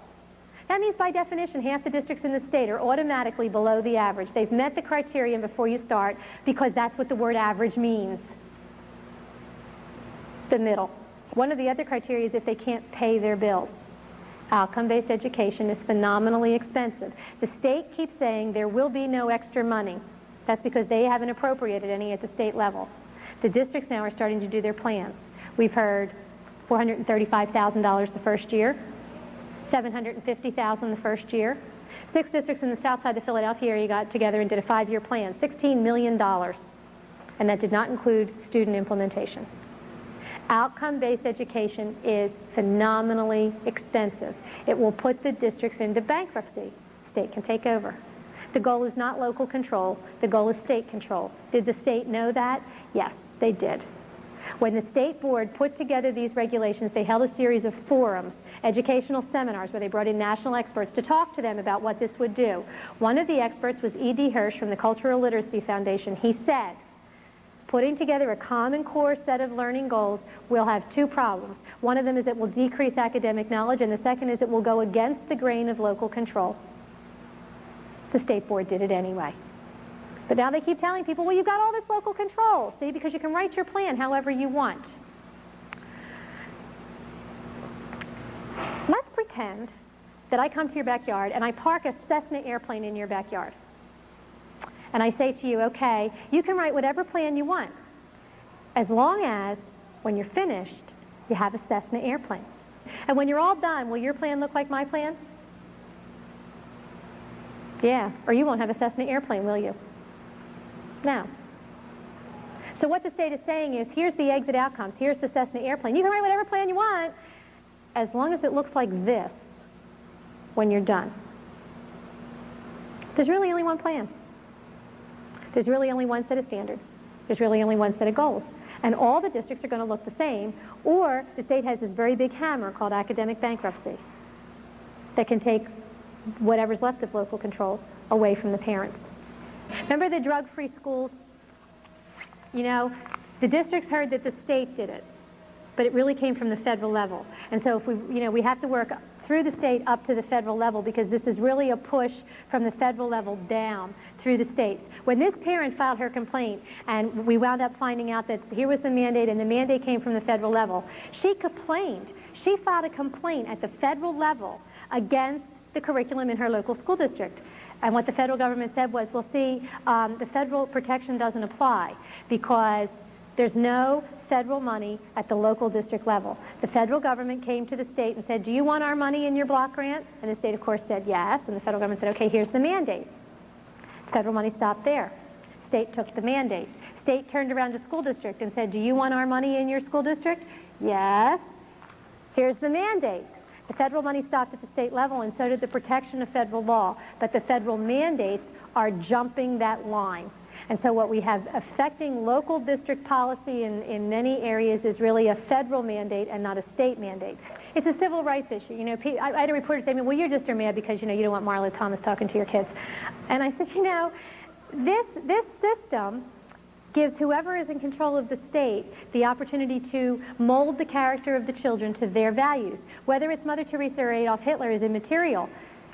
That means by definition half the districts in the state are automatically below the average. They've met the criterion before you start because that's what the word average means. The middle. One of the other criteria is if they can't pay their bills. Outcome-based education is phenomenally expensive. The state keeps saying there will be no extra money. That's because they haven't appropriated any at the state level. The districts now are starting to do their plans. We've heard $435,000 the first year, $750,000 the first year. 6 districts in the south side of the Philadelphia area got together and did a 5-year plan, $16 million. And that did not include student implementation. Outcome-based education is phenomenally expensive. It will put the districts into bankruptcy. State can take over. The goal is not local control. The goal is state control. Did the state know that? Yes, they did. When the state board put together these regulations, they held a series of forums, educational seminars, where they brought in national experts to talk to them about what this would do. One of the experts was E.D. Hirsch from the Cultural Literacy Foundation. He said, putting together a common core set of learning goals will have 2 problems. One of them is it will decrease academic knowledge, and the second is it will go against the grain of local control. The state board did it anyway. But now they keep telling people, well, you've got all this local control, see, because you can write your plan however you want. Let's pretend that I come to your backyard and I park a Cessna airplane in your backyard. And I say to you, okay, you can write whatever plan you want, as long as, when you're finished, you have a Cessna airplane. And when you're all done, will your plan look like my plan? Yeah, or you won't have a Cessna airplane, will you? No. So what the state is saying is, here's the exit outcomes, here's the Cessna airplane. You can write whatever plan you want, as long as it looks like this when you're done. There's really only one plan. There's really only one set of standards. There's really only one set of goals. And all the districts are going to look the same, or the state has this very big hammer called academic bankruptcy that can take whatever's left of local control away from the parents. Remember the drug-free schools? You know, the districts heard that the state did it, but it really came from the federal level. And so if we have to work through the state up to the federal level, because this is really a push from the federal level down through the states. When this parent filed her complaint and we wound up finding out that here was the mandate and the mandate came from the federal level, she complained. She filed a complaint at the federal level against the curriculum in her local school district. And what the federal government said was, well, see, the federal protection doesn't apply because there's no federal money at the local district level. The federal government came to the state and said, do you want our money in your block grant? And the state, of course, said yes. And the federal government said, okay, here's the mandate. Federal money stopped there. State took the mandate. State turned around to school district and said, do you want our money in your school district? Yes. Here's the mandate. The federal money stopped at the state level, and so did the protection of federal law. But the federal mandates are jumping that line. And so what we have affecting local district policy in many areas is really a federal mandate and not a state mandate. It's a civil rights issue. You know, I had a reporter say to me, well, you're just mad because, you know, you don't want Marla Thomas talking to your kids. And I said, you know, this system gives whoever is in control of the state the opportunity to mold the character of the children to their values. Whether it's Mother Teresa or Adolf Hitler is immaterial.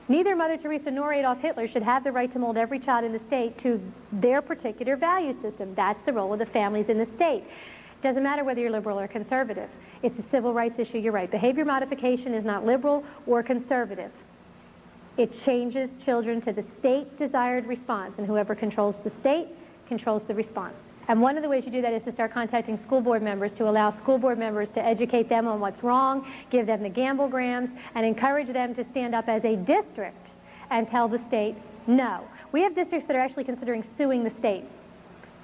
Neither Mother Teresa nor Adolf Hitler should have the right to mold every child in the state to their particular value system. That's the role of the families in the state. It doesn't matter whether you're liberal or conservative. It's a civil rights issue, you're right. Behavior modification is not liberal or conservative. It changes children to the state-desired response, and whoever controls the state controls the response. And one of the ways you do that is to start contacting school board members, to allow school board members to educate them on what's wrong, give them the gamblegrams, and encourage them to stand up as a district and tell the state no. We have districts that are actually considering suing the state.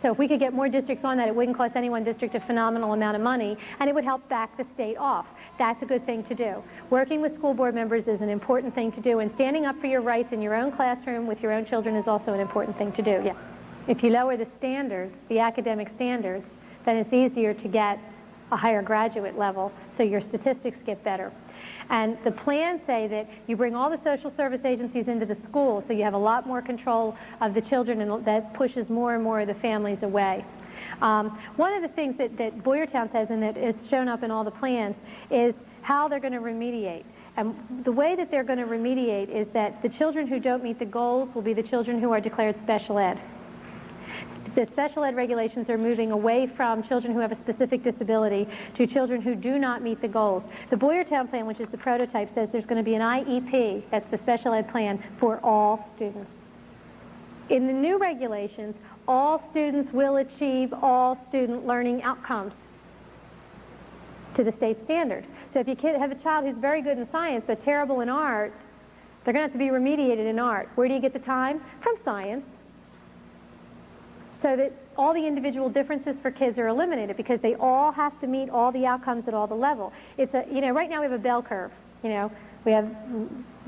So if we could get more districts on that, it wouldn't cost any one district a phenomenal amount of money, and it would help back the state off. That's a good thing to do. Working with school board members is an important thing to do, and standing up for your rights in your own classroom with your own children is also an important thing to do. Yeah. If you lower the standards, the academic standards, then it's easier to get a higher graduate level, so your statistics get better. And the plans say that you bring all the social service agencies into the school, so you have a lot more control of the children, and that pushes more and more of the families away. One of the things that Boyertown says, and that is shown up in all the plans, is how they're going to remediate. And the way that they're going to remediate is that the children who don't meet the goals will be the children who are declared special ed. The special ed regulations are moving away from children who have a specific disability to children who do not meet the goals. The Boyertown plan, which is the prototype, says there's going to be an IEP, that's the special ed plan, for all students. In the new regulations, all students will achieve all student learning outcomes to the state standard. So if you have a child who's very good in science but terrible in art, they're going to have to be remediated in art. Where do you get the time? From science. So that all the individual differences for kids are eliminated, because they all have to meet all the outcomes at all the level. It's a, right now we have a bell curve. We have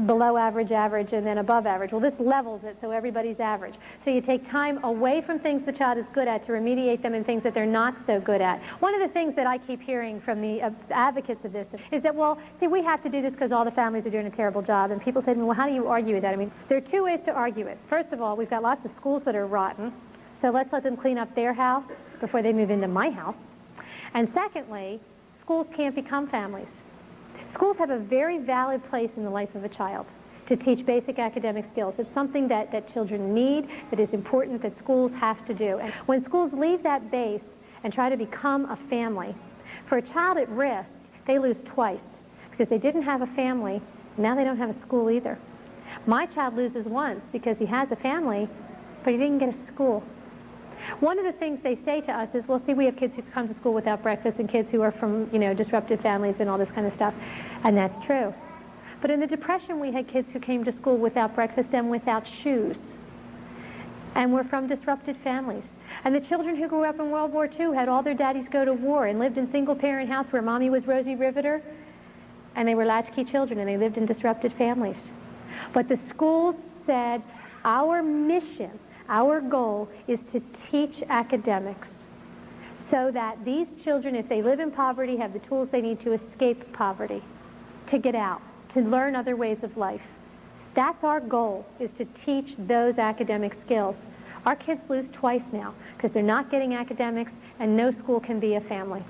below average, average, and then above average. Well, this levels it so everybody's average. So you take time away from things the child is good at to remediate them in things that they're not so good at. One of the things that I keep hearing from the advocates of this is that, well, see, we have to do this because all the families are doing a terrible job. And people say to me, well, how do you argue with that? I mean, there are two ways to argue it. First of all, we've got lots of schools that are rotten. So let's let them clean up their house before they move into my house. And secondly, schools can't become families. Schools have a very valid place in the life of a child to teach basic academic skills. It's something that children need, that is important, that schools have to do. And when schools leave that base and try to become a family, for a child at risk, they lose twice, because they didn't have a family, now they don't have a school either. My child loses once because he has a family, but he didn't get a school. One of the things they say to us is, well, see, we have kids who come to school without breakfast and kids who are from, disrupted families and all this kind of stuff. And that's true. But in the Depression, we had kids who came to school without breakfast and without shoes. And were from disrupted families. And the children who grew up in World War II had all their daddies go to war and lived in single-parent house where mommy was Rosie Riveter, and they were latchkey children, and they lived in disrupted families. But the schools said, our mission, our goal is to teach academics so that these children, if they live in poverty, have the tools they need to escape poverty, to get out, to learn other ways of life. That's our goal, is to teach those academic skills. Our kids lose twice now because they're not getting academics, and no school can be a family.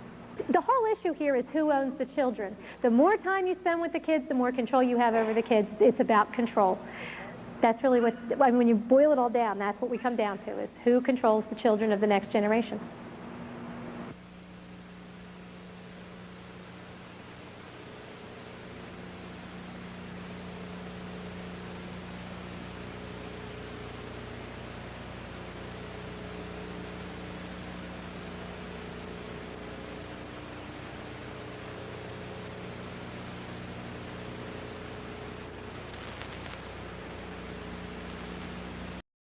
The whole issue here is who owns the children. The more time you spend with the kids, the more control you have over the kids. It's about control. That's really when you boil it all down, that's what we come down to, is who controls the children of the next generation.